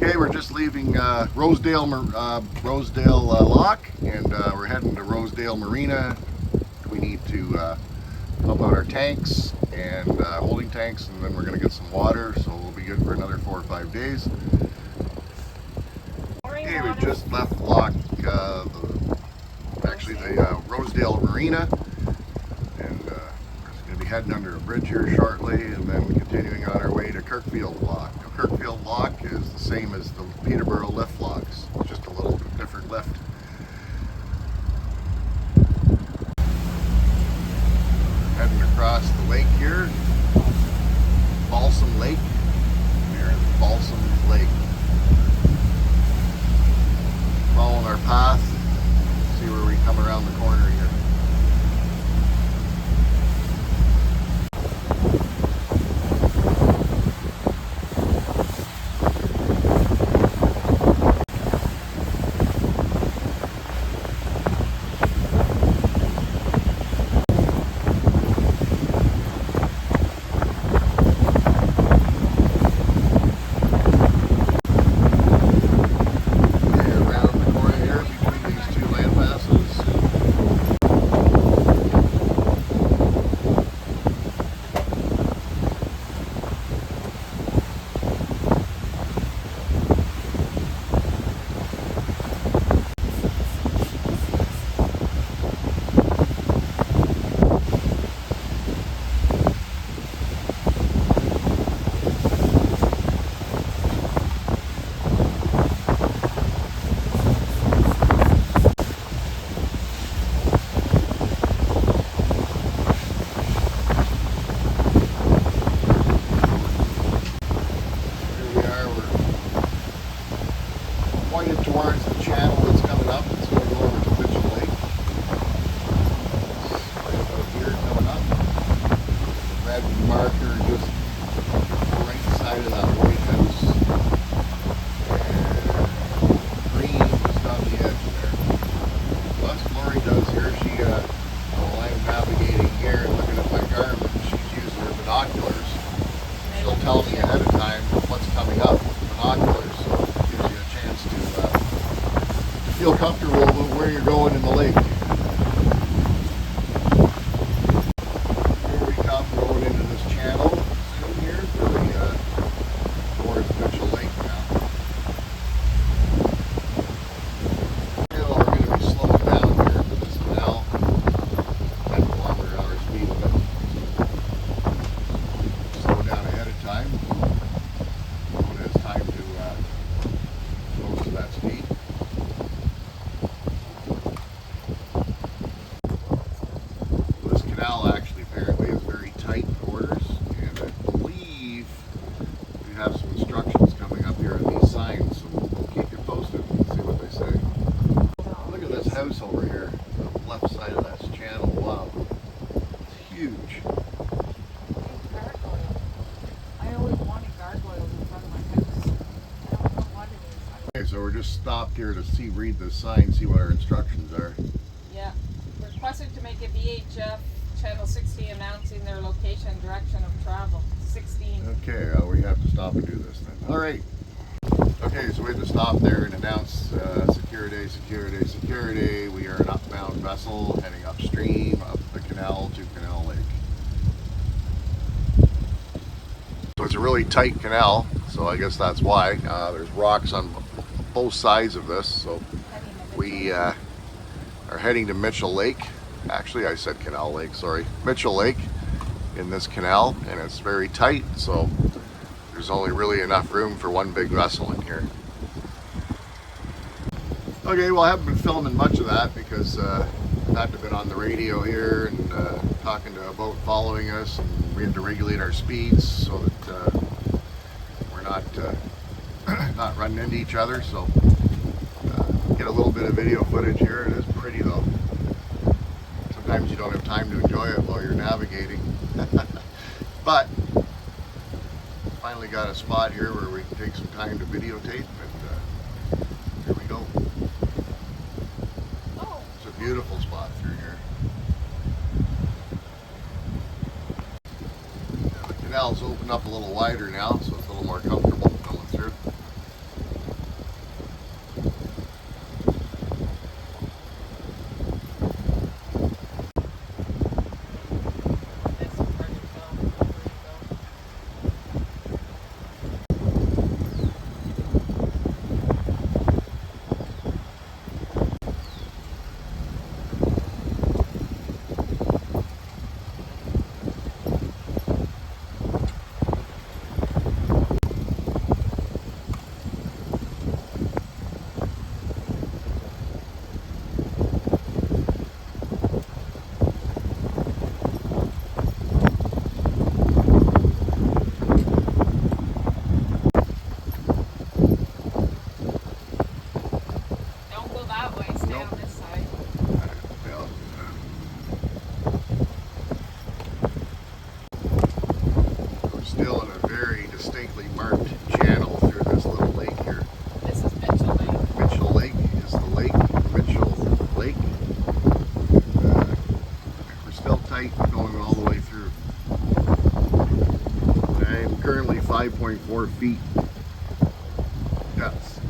Okay, we're just leaving Rosale Lock, and we're heading to Rosale Marina. We need to pump out our tanks and holding tanks, and then we're going to get some water, so we'll be good for another 4 or 5 days. Okay, we just left the lock, the Rosale Marina, and we're going to be heading under a bridge here shortly, and then continuing on our way to Kirkfield Lock. Now, Kirkfield Lock is the same as the Peterborough lift locks, just a little bit different lift. Heading across the lake here, Balsam Lake. We're in Balsam Lake. Following our path, see where we come around the corner here. Pointed towards the channel that's coming up. It's going to go over to Mitchell Lake. Right about here coming up. Red marker just right side of that White House. And green just on the edge there. So that's what Lori does here. She, while I'm navigating here and looking at my Garmin, she's using her binoculars. She'll tell me ahead of time what's coming up with the binoculars. So feel comfortable with where you're going in the lake. Here we come, going into this channel soon here for the towards Mitchell Lake now. We're going to be slowing down here for this canal, 10 km/h speed limit. Slow down ahead of time. When it's time to close to that speed. Canal actually apparently is very tight quarters, and I believe we have some instructions coming up here on these signs, so we'll keep you posted and see what they say. Look at this house over here, the left side of that channel. Wow, it's huge. I always wanted gargoyles in front of my house. I don't know what it is. Okay, so we're just stopped here to read the sign, see what our instructions are. Yeah, requested to make a VHF Channel 60 announcing their location and direction of travel. 16. Okay, we have to stop and do this then. All right. Okay, so we had to stop there and announce security, security, security. We are an upbound vessel heading upstream up the canal to Canal Lake. So it's a really tight canal, so I guess that's why. There's rocks on both sides of this, so we are heading to Mitchell Lake. Actually, I said Canal Lake, sorry. Mitchell Lake in this canal, and it's very tight, so there's only really enough room for one big vessel in here. Okay, well, I haven't been filming much of that because I had to have been on the radio here and talking to a boat following us, and we had to regulate our speeds so that we're not not running into each other. So get a little bit of video footage here. It is pretty though. Sometimes you don't have time to enjoy it while you're navigating. But finally got a spot here where we can take some time to videotape, and here we go. Oh. It's a beautiful spot through here. Yeah, the canal's opened up a little wider now, so it's a little more comfortable coming through. feet depth.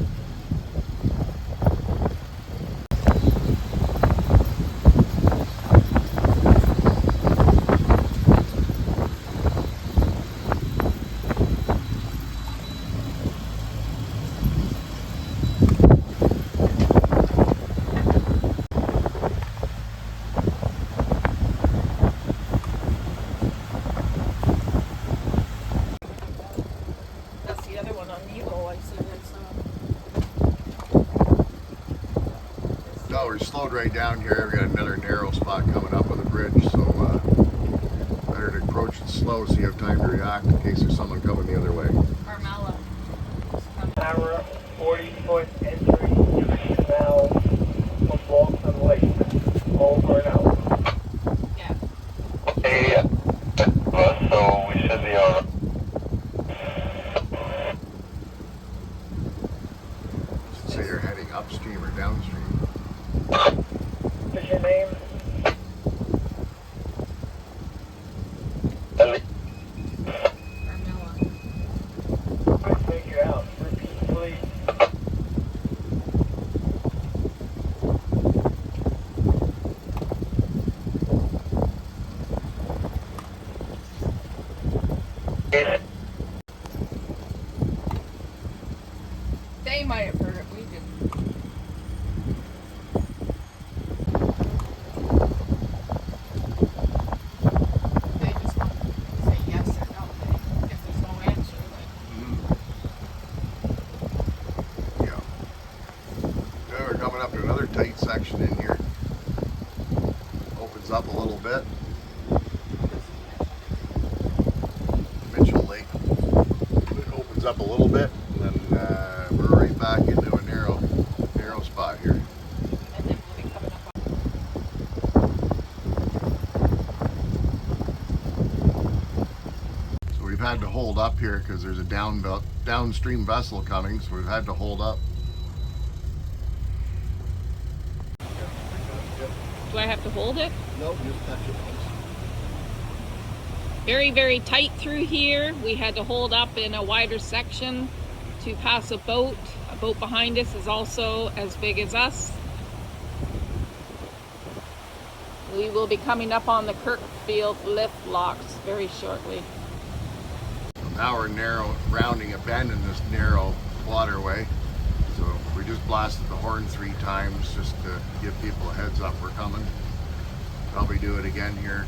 That's the other one on Nebo. I see that's No, we're slowed right down here. We got another narrow spot coming up with a bridge, so better to approach it slow so you have time to react in case there's someone coming the other way. Carmela. Our 40-foot entry to the canal from Walton Lake. Over and out. Yeah. Okay, so we should be alright. So you're heading upstream or downstream. What's your name? Carmela. I figure out. Repeat, please. They might have heard it. We didn't. They just want to say yes or no. If there's no answer, like, Yeah. Now we're coming up to another tight section in here. Opens up a little bit. Mitchell Lake. It opens up a little bit, and then we're right back into a narrow spot here. and then we'll be coming up on. So we've had to hold up here because there's a downstream vessel coming, so we've had to hold up. Do I have to hold it? Nope, just touch it once. Very, very tight through here. We had to hold up in a wider section to pass a boat. A boat behind us is also as big as us. We will be coming up on the Kirkfield lift locks very shortly. Now we're rounding a bend in this narrow waterway. So we just blasted the horn 3 times just to give people a heads up we're coming. Probably do it again here.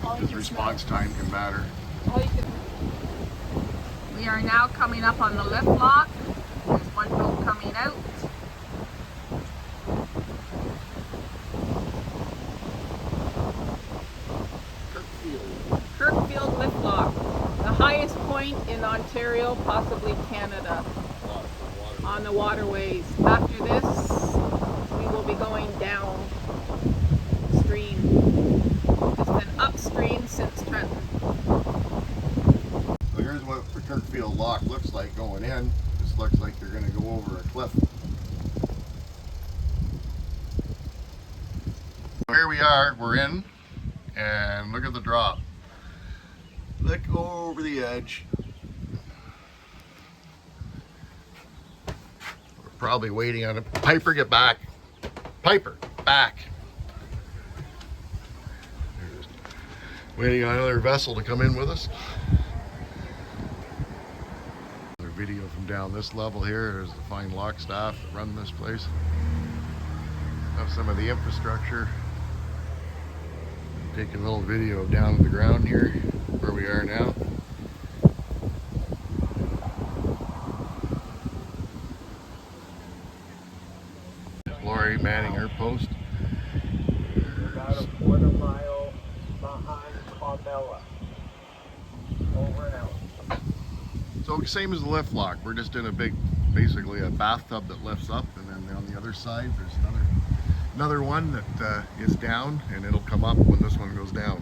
Because response time can matter. We are now coming up on the lift lock. There's one boat coming out. Kirkfield lift lock. The highest point in Ontario, possibly Canada, on the waterways. After this, we will be going downstream. It's been upstream since Trenton. So here's what the Kirkfield lock looks like going in. This looks like you're going to go over a cliff. Here we are, we're in, and look at the drop. Look over the edge. We're probably waiting on a Piper, get back. Piper, back. Waiting on another vessel to come in with us. Another video from down this level here. There's the fine lock staff that run this place. Have some of the infrastructure. Take a little video of down to the ground here, where we are now. Lori manning her post. We're about a quarter mile behind Carmela. Over and out. So same as the lift lock. We're just in a big, basically a bathtub that lifts up, and then on the other side there's another one that is down, and it'll come up when this one goes down.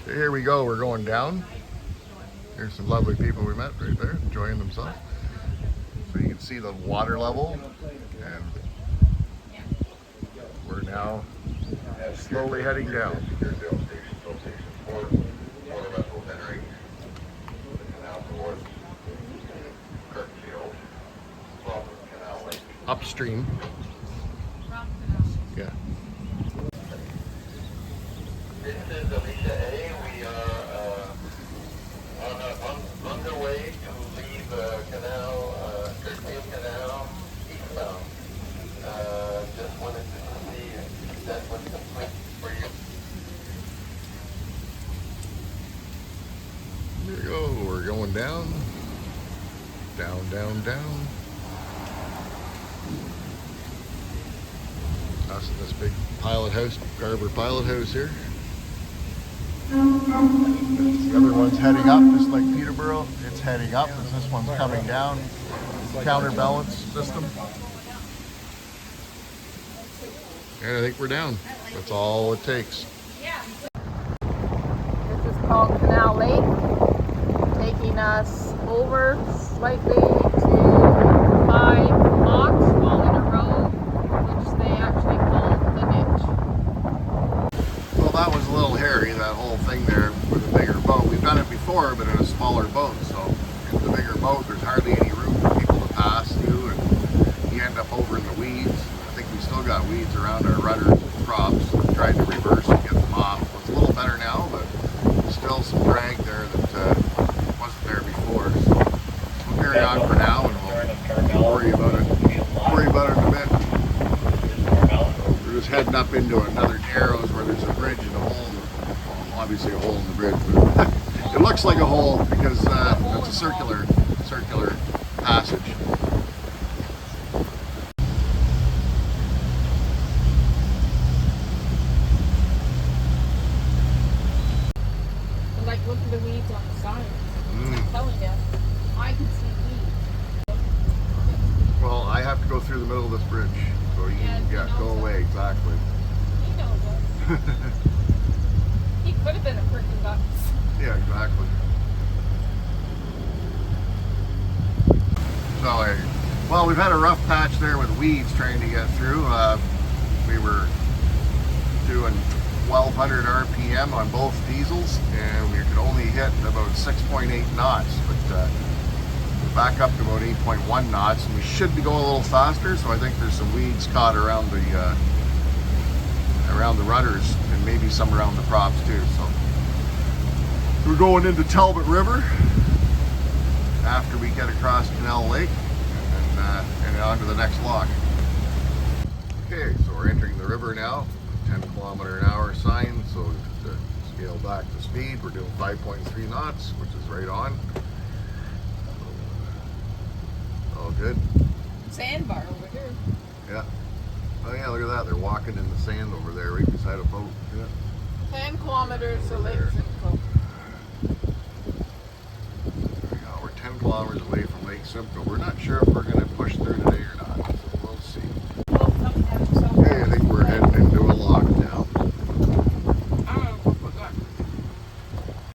So here we go, we're going down. Here's some lovely people we met right there, enjoying themselves. So you can see the water level, and we're now Slowly heading down. Upstream. Yeah. This is Alicia A. We are underway to leave Canal, Kirkfield Canal, eastbound. Just wanted to see if that was complete for you. There we go. We're going down. Down, down, down. Us in this big pilot house, Garber pilot house here. The other one's heading up, just like Peterborough. It's heading up as this one's coming down. Counterbalance system. And I think we're down. That's all it takes. This is called Canal Lake, taking us over slightly to 5 locks all in a row, which they actually call the niche. Well, that was a little hairy, that whole thing there with a bigger boat. We've done it before, but in a smaller boat. So in the bigger boat, there's hardly any room for people to pass through, and you end up over in the weeds. I think we still got weeds around our rudders and props. Tried to reverse and get them off. It's a little better now, but still some drag there that wasn't there before. So we'll carry on for now, and we'll worry about it in a bit. We're just heading up into another narrows where there's a bridge and a hole. Well, obviously a hole in the bridge, but it looks like a hole because it's a circular passage. Like, look at the weeds on the side. I'm telling you, I can see weeds. Well, I have to go through the middle of this bridge, so you go away, exactly. He knows it. He could have been a freaking guts. Yeah, exactly. So, well, we've had a rough patch there with weeds trying to get through. We were doing 1200 RPM on both diesels, and we could only hit about 6.8 knots, but we're back up to about 8.1 knots, and we should be going a little faster. So I think there's some weeds caught around the rudders, and maybe some around the props too. So we're going into Talbot River after we get across Canal Lake, and on to the next lock. Okay, so we're entering the river now. 10 km/h sign, so to scale back the speed, we're doing 5.3 knots, which is right on. All good. Sandbar over here. Yeah. Oh yeah, look at that. They're walking in the sand over there, right beside a boat. Yeah. 10 kilometers to Lake Simcoe. There we go. We're 10 kilometers away from Lake Simcoe. We're not sure if we're going to push through today or not, so we'll see. Okay, I think we're heading into a lock now.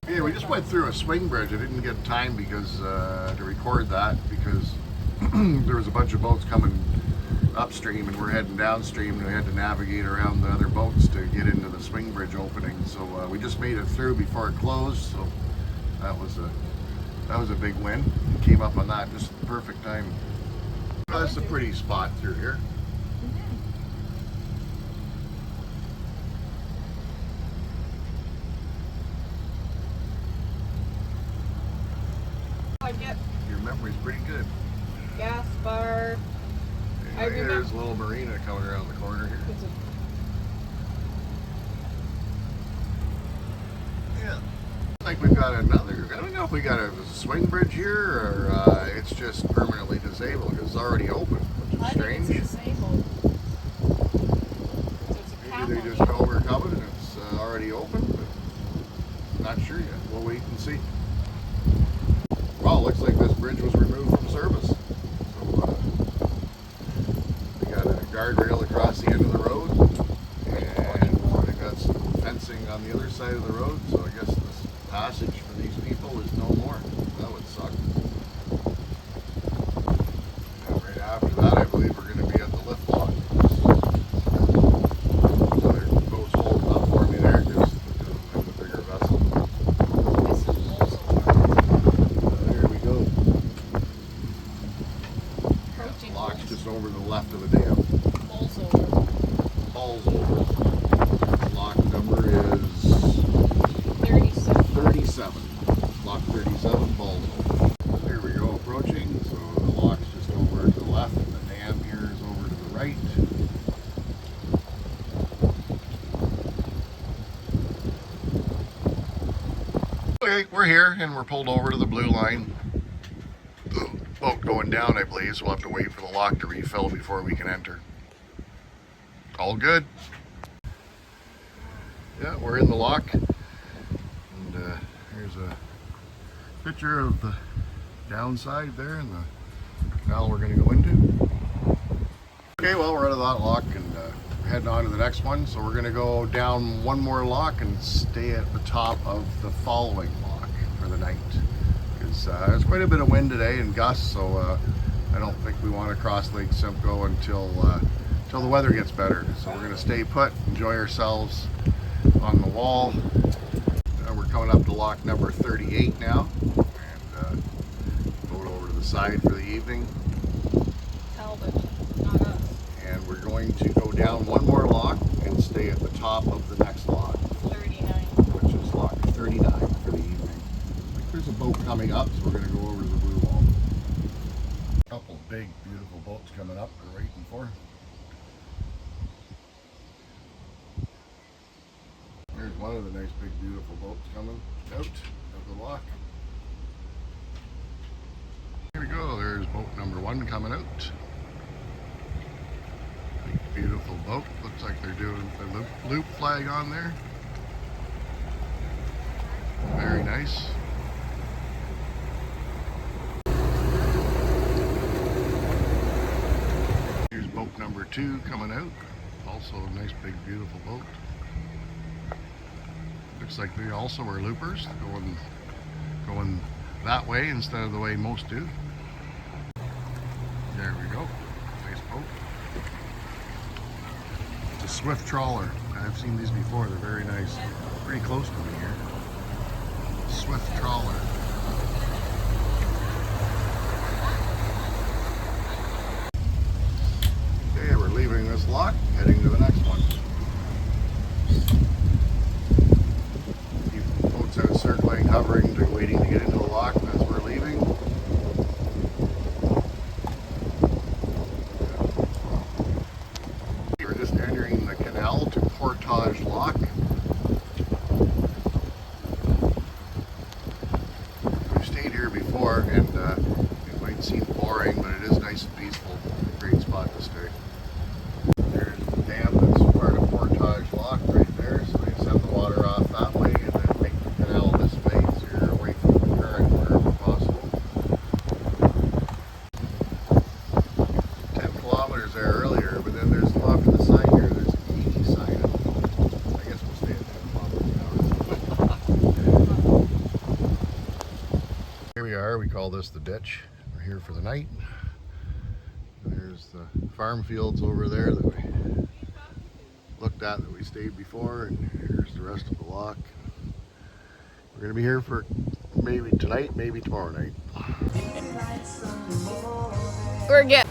Yeah, we just went through a swing bridge. I didn't get time because to record that because there was a bunch of boats coming upstream and we're heading downstream, and we had to navigate around the other boats to get into the swing bridge opening. So we just made it through before it closed. So that was a big win. Came up on that just perfect time. That's a pretty spot through here. I get Your memory's pretty good. gas bar. I remember. There's a little Marina coming around the corner here. Yeah. I think we've got another. I don't know if we got a swing bridge here or it's just permanently disabled because it's already open, which is strange. It's disabled. Maybe they just overcome it and it's already open, but not sure yet. We'll wait and see. Well, it looks like this bridge was removed from service. So they got a guardrail across the end of the road, and they got some fencing on the other side of the road. So I guess this passage for these people is no more. That would suck. And right after that, I believe we're going to be at the lift lock. So they're Okay, we're here and we're pulled over to the blue line. The boat going down, I believe, so we'll have to wait for the lock to refill before we can enter. All good. Yeah, we're in the lock. And here's a picture of the downside there and the canal we're going to go into. Okay, well, we're out of that lock and we're heading on to the next one. So we're going to go down one more lock and stay at the top of the following lock for the night. Because there's quite a bit of wind today and gusts, so I don't think we want to cross Lake Simcoe until the weather gets better. So we're going to stay put, enjoy ourselves on the wall. We're coming up to lock number 38 now, and going over to the side for the evening. Talbot, not us. And we're going to go down one more lock and stay at the top of the next lock, 39. which is lock 39 for the evening. I think there's a boat coming up, so we're going to go over to the blue wall. A couple big, beautiful boats coming up we're waiting for. Here's one of the nice, big, beautiful boats coming out of the lock. Here we go, there's boat number 1 coming out. Big, beautiful boat. Looks like they're doing the loop flag on there. Very nice. Here's boat number 2 coming out. Also a nice, big, beautiful boat. Looks like they also are loopers, going that way instead of the way most do. There we go. Nice boat. It's a swift trawler. I've seen these before. They're very nice. Pretty close to me here. Swift trawler. Okay, we're leaving this lock, heading to the next one. Boats out circling, hovering, waiting to get into the lock as we're leaving. We're just entering the canal to Portage Lock. We've stayed here before, and it might seem boring, but it is nice and peaceful. Great spot to stay. There's the dam that's part of Portage Lock right there, so they send the water off that way and then make the canal this way so you're away from the current wherever possible. 10 kilometers there earlier, but then there's off to the side here, there's an 80 sign. I guess we'll stay at 10 kilometers now. Here we are, we call this the ditch. We're here for the night. There's the farm fields over there that we looked at, that we stayed before, and here's the rest of the lock. We're going to be here for maybe tonight, maybe tomorrow night. We're getting